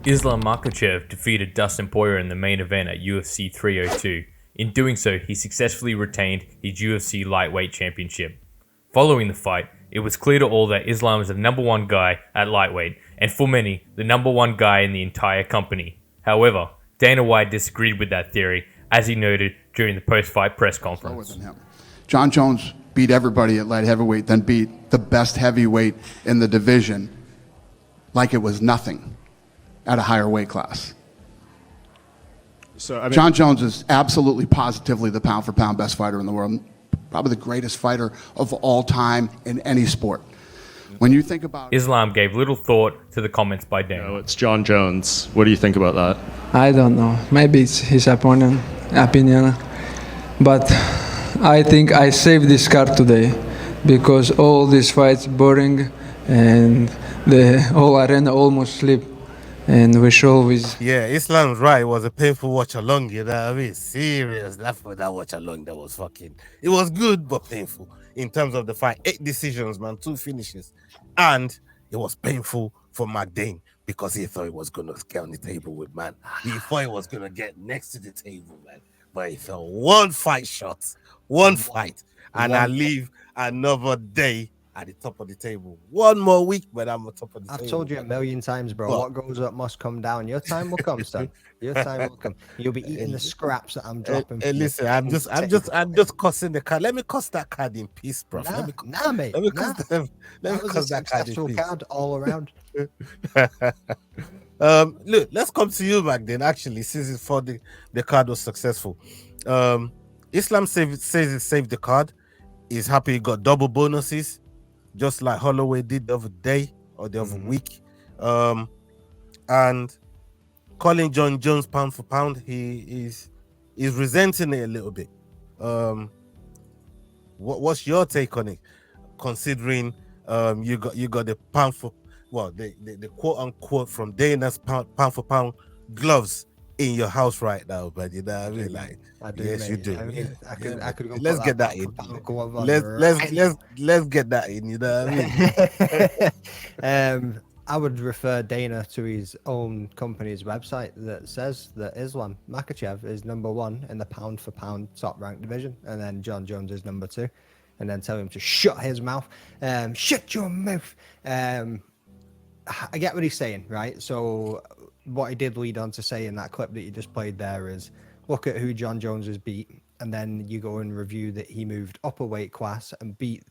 Islam Makhachev defeated Dustin Poirier in the main event at UFC 302. In doing so, he successfully retained his UFC lightweight championship. Following the fight, it was clear to all that Islam is the number one guy at lightweight, and for many, the number one guy in the entire company. However, Dana White disagreed with that theory, as he noted during the post-fight press conference. John Jones beat everybody at light heavyweight, then beat the best heavyweight in the division like it was nothing at a higher weight class. So John Jones is absolutely positively the pound-for-pound best fighter in the world, probably the greatest fighter of all time in any sport. When you think about Islam gave little thought to the comments by Dana. No, it's John Jones. What do you think about that? I don't know. Maybe it's his opinion, but I think I saved this card today because all these fights boring and the whole arena almost sleep. And we should always... Yeah, Islam's right. It was a painful watch along, you know what I mean? Serious. That watch along, that was fucking... It was good, but painful in terms of the fight. 8 decisions, man, 2 finishes. And it was painful for McDane because he thought he was going to get on the table with, man. He thought he was going to get next to the table, man. But he fell one fight shot, one fight. And I leave another day at the top of the table. One more week, but I'm on top of the table. I've told you a million times, bro. What goes up must come down. Your time will come, son. Your time will come. You'll be eating the scraps that I'm dropping. Hey, listen, I'm just cussing the card. Let me cuss that card in peace, bro. Mate. Let me cuss that card in peace. Card all around. Look, let's come to you back then. Actually, since before the card was successful, Islam says it saved the card. He's happy he got double bonuses, just like Holloway did the other day or the other week. And calling John Jones pound for pound, he's resenting it a little bit. What's your take on it? Considering you got the pound for the quote unquote from Dana's pound for pound gloves in your house right now, but you know what I mean? Like, I do, yes, mate. you do. I mean, I could go. Let's get that in. Let's get that in. You know what I mean? I would refer Dana to his own company's website that says that Islam Makhachev is number 1 in the pound for pound top ranked division, and then John Jones is number 2, and then tell him to shut his mouth. Shut your mouth. I get what he's saying, right? So what he did lead on to say in that clip that you just played there is, look at who John Jones has beat, and then you go and review that he moved up a weight class and beat,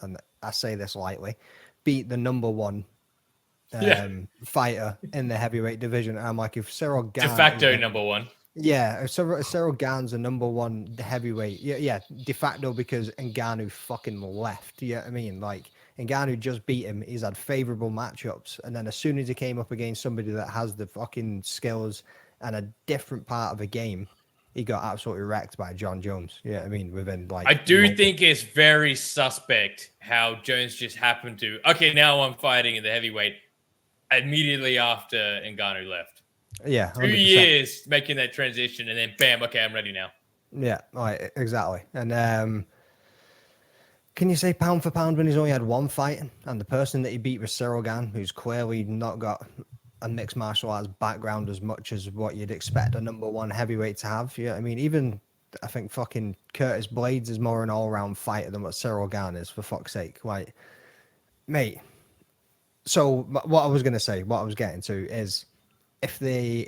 and I say this lightly, beat the number 1 fighter in the heavyweight division. And I'm like, if Cyril Gane... De facto number 1. Yeah, if Cyril Gane's a number 1 heavyweight. Yeah, de facto because Ngannou fucking left. You know what I mean? Like, Ngannou just beat him. He's had favorable matchups. And then as soon as he came up against somebody that has the fucking skills and a different part of a game, he got absolutely wrecked by John Jones. Yeah, I mean, within like... I do think it's very suspect how Jones just happened to, okay, now I'm fighting in the heavyweight immediately after Ngannou left. Yeah, 2 years making that transition, and then bam, okay, I'm ready now. Yeah, right, exactly. And can you say pound for pound when he's only had 1 fight, and the person that he beat was Cyril Gane, who's clearly not got a mixed martial arts background as much as what you'd expect a number 1 heavyweight to have? Yeah, I mean, even I think fucking Curtis Blades is more an all-round fighter than what Cyril Gane is, for fuck's sake. Like, mate. So what I was going to say, what I was getting to is,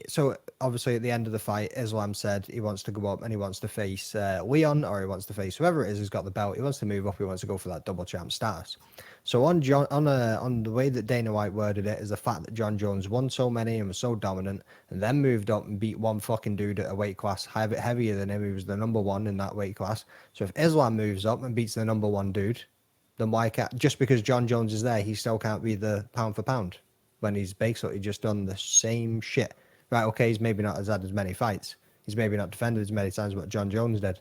so obviously at the end of the fight, Islam said he wants to go up and he wants to face Leon, or he wants to face whoever it is who's got the belt. He wants to move up. He wants to go for that double champ status. So on the way that Dana White worded it is the fact that John Jones won so many and was so dominant, and then moved up and beat one fucking dude at a weight class heavier than him. He was the number 1 in that weight class. So if Islam moves up and beats the number 1 dude, then why can't, just because John Jones is there, he still can't be the pound for pound when he's basically just done the same shit? Right, okay, he's maybe not had as many fights. He's maybe not defended as many times what John Jones did.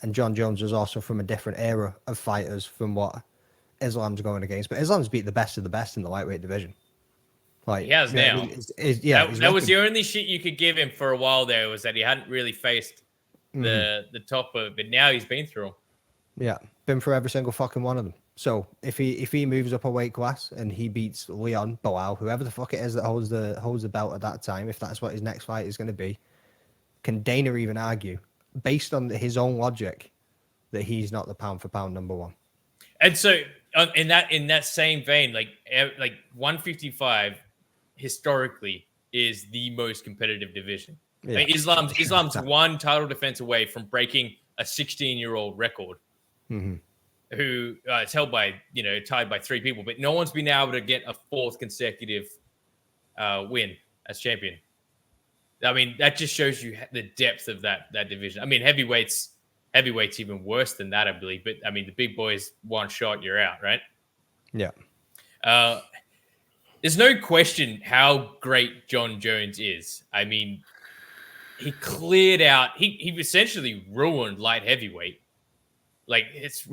And John Jones was also from a different era of fighters from what Islam's going against. But Islam's beat the best of the best in the lightweight division. Like, he has now. That was the only shit you could give him for a while there, was that he hadn't really faced the top of it. Now he's been through them. Yeah, been through every single fucking one of them. So if he moves up a weight class and he beats Leon Boal, whoever the fuck it is that holds the belt at that time, if that's what his next fight is going to be, can Dana even argue, based on his own logic, that he's not the pound for pound number one? And so in that same vein, like 155 historically is the most competitive division. Yeah. I mean, Islam's one title defense away from breaking a 16-year-old record, who is held by tied by 3 people, but no one's been able to get a 4th consecutive win as champion. I mean, that just shows you the depth of that division. I mean, heavyweight's even worse than that, I believe. But I mean, the big boys, one shot, you're out, right? Yeah. There's no question how great John Jones is. I mean, he cleared out. He essentially ruined light heavyweight. Like it's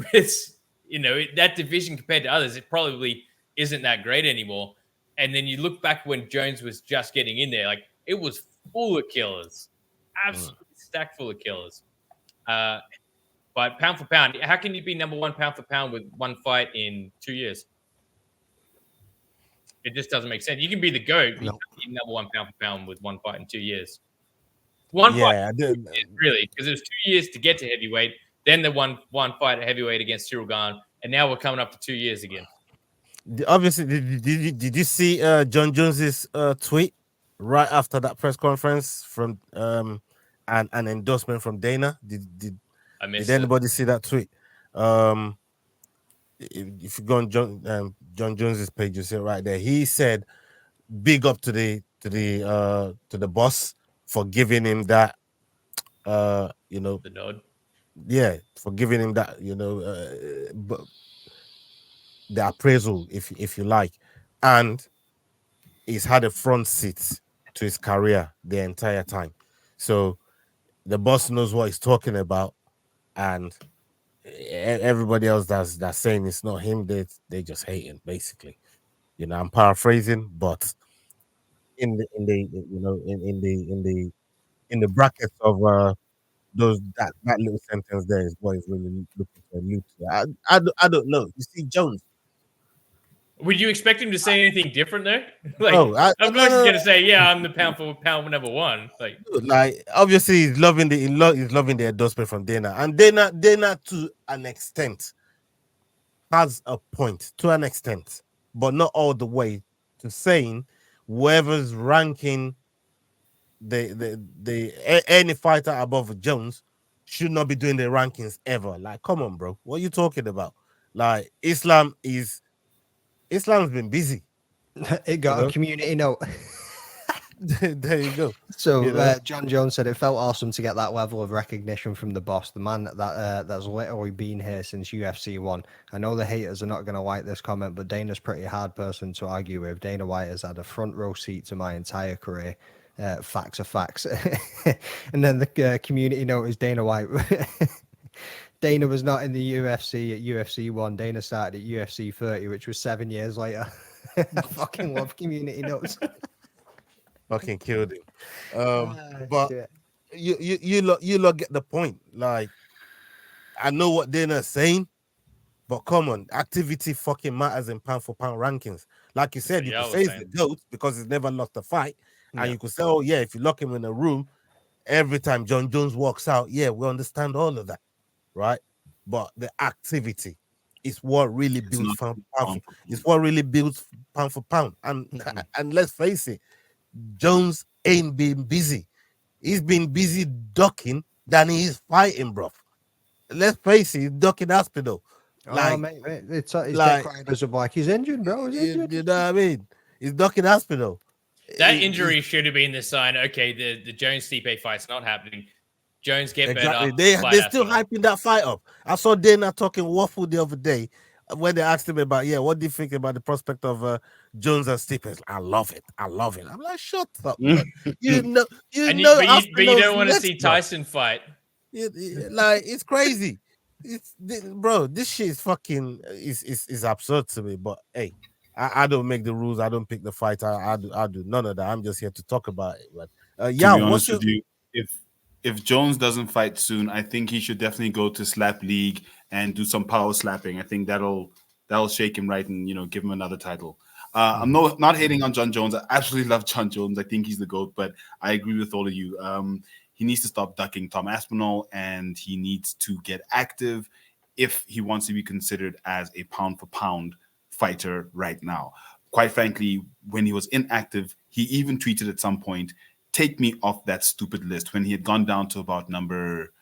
that division compared to others, it probably isn't that great anymore. And then you look back when Jones was just getting in there, like it was full of killers, absolutely stacked full of killers. But pound for pound, how can you be number 1 pound for pound with 1 fight in 2 years? It just doesn't make sense. You can be the GOAT, but you can't be number 1 pound for pound with 1 fight in 2 years. One fight, really, because it was 2 years to get to heavyweight. Then the one fight at heavyweight against Cyril Gahn, and now we're coming up to 2 years again. Obviously, did you see John Jones's tweet right after that press conference from an endorsement from Dana? Did anybody see that tweet? If you go on John Jones's page, you see it right there. He said, "Big up to the boss for giving him that, the nod." Yeah, for giving him that, the appraisal, if you like, and he's had a front seat to his career the entire time. So the boss knows what he's talking about, and everybody else that's saying it's not him, they just hating, basically. I'm paraphrasing, but in the brackets of those that little sentence there is what is really looking to allude to. I don't know. You see, Jones. Would you expect him to say anything different there? I'm not just gonna say, "Yeah, I'm the pound for pound number 1." Like obviously he's loving the endorsement from Dana, and Dana to an extent has a point to an extent, but not all the way, to saying whoever's ranking any fighter above Jones should not be doing the rankings ever. Like, come on, bro, what are you talking about? Like, Islam's been busy. It got a community note. There you go. So John Jones said it felt awesome to get that level of recognition from the boss, the man that's literally been here since UFC 1. I know the haters are not going to like this comment, but Dana's pretty hard person to argue with. Dana White has had a front row seat to my entire career. Facts are facts. And then the community note is Dana White. Dana was not in the UFC at UFC 1. Dana started at UFC 30, which was 7 years later. I fucking love community notes. Fucking killed him. But shit. you lot get the point. Like, I know what Dana's saying, but come on, activity fucking matters in pound for pound rankings. Like you said, you can say it's the GOAT because he's never lost a fight, and you could say, oh yeah, if you lock him in a room, every time John Jones walks out, yeah, we understand all of that, right? But the activity is what really builds pound for pound. It's what really builds pound for pound, and let's face it, Jones ain't been busy. He's been busy ducking than he is fighting, bro. Let's face it, he's ducking hospital. Like, mate, it's like crying like he's injured, bro. He's injured. You know what I mean? He's ducking hospital. That injury should have been the sign. Okay, the Jones Stipe fight's not happening. Jones get better. They're still hyping that fight up. I saw Dana talking waffle the other day when they asked him about, what do you think about the prospect of Jones and Stipe? I love it. I'm like, shut up, man. But you don't want to see Tyson fight. Like, it's crazy. Bro, this shit is fucking is absurd to me. But hey, I don't make the rules. I don't pick the fight. I do none of that. I'm just here to talk about it. But to be honest with you, if Jones doesn't fight soon, I think he should definitely go to Slap League and do some power slapping. I think that'll that'll shake him right and give him another title. I'm not hating on John Jones. I absolutely love John Jones. I think he's the GOAT, but I agree with all of you. He needs to stop ducking Tom Aspinall, and he needs to get active if he wants to be considered as a pound-for-pound fighter right now. Quite frankly, when he was inactive, he even tweeted at some point, "Take me off that stupid list," when he had gone down to about number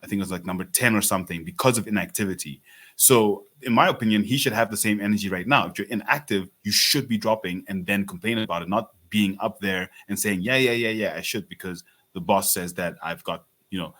10 or something because of inactivity. So in my opinion, he should have the same energy right now. If you're inactive, you should be dropping and then complaining about it, not being up there and saying, yeah, I should, because the boss says that I've got,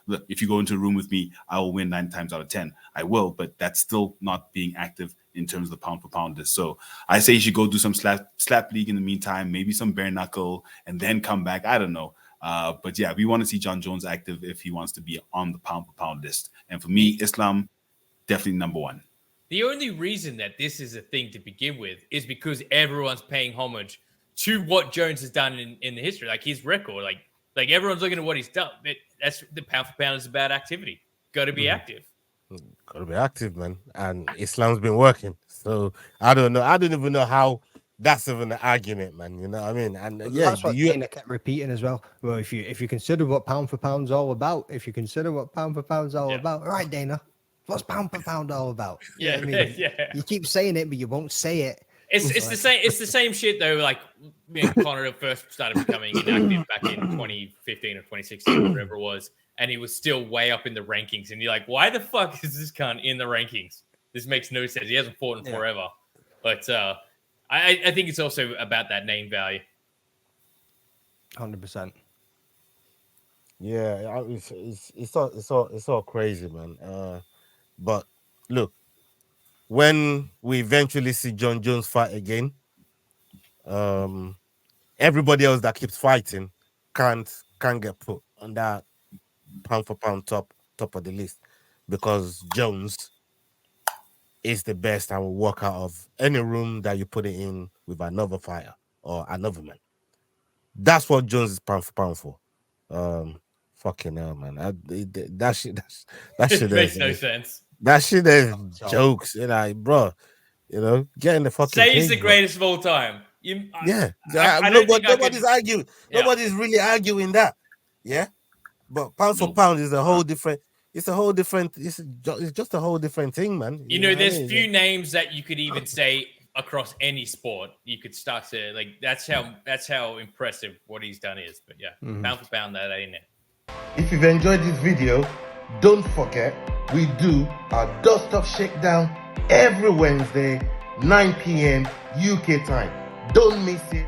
look, if you go into a room with me, I will win 9 times out of 10. I will, but that's still not being active in terms of the pound for pound list. So I say you should go do some slap league in the meantime, maybe some bare knuckle, and then come back. I don't know. But yeah, we want to see John Jones active if he wants to be on the pound for pound list. And for me, Islam, definitely number 1. The only reason that this is a thing to begin with is because everyone's paying homage to what Jones has done in the history, like his record. Like everyone's looking at what he's done. That's the pound for pound is about activity. Got to be active. Got to be active, man. And Islam's been working. So I don't know. I don't even know how that's even an argument, man. You know what I mean? And yeah, that's what Dana kept repeating as well. Well, if you consider what pound for pound's all about, right, Dana? What's pound for pound all about? Yeah, you know what I mean? Yeah. You keep saying it, but you won't say it. It's the same. It's the same shit though. Like when Conor first started becoming inactive back in 2015 or 2016, whatever it was, and he was still way up in the rankings. And you're like, why the fuck is this cunt in the rankings? This makes no sense. He hasn't fought in forever. But I think it's also about that name value. 100%. Yeah, it's all crazy, man. But look, when we eventually see John Jones fight again, everybody else that keeps fighting can't get put on that pound for pound top of the list, because Jones is the best and will walk out of any room that you put it in with another fighter or another man. That's what Jones is pound for pound for. Fucking hell, man. That shit makes no sense. That shit is jokes, bro. Get in the fucking. Say he's the greatest of all time. Nobody's arguing. Yeah. Nobody's really arguing that. Yeah, but pound for pound is a whole different. It's a whole different. It's just a whole different thing, man. There's few names that you could even say across any sport. You could start to that's how impressive what he's done is. But yeah, pound for pound, that ain't it. If you've enjoyed this video, don't forget we do our Dust Off Shakedown every Wednesday, 9 p.m. UK time. Don't miss it.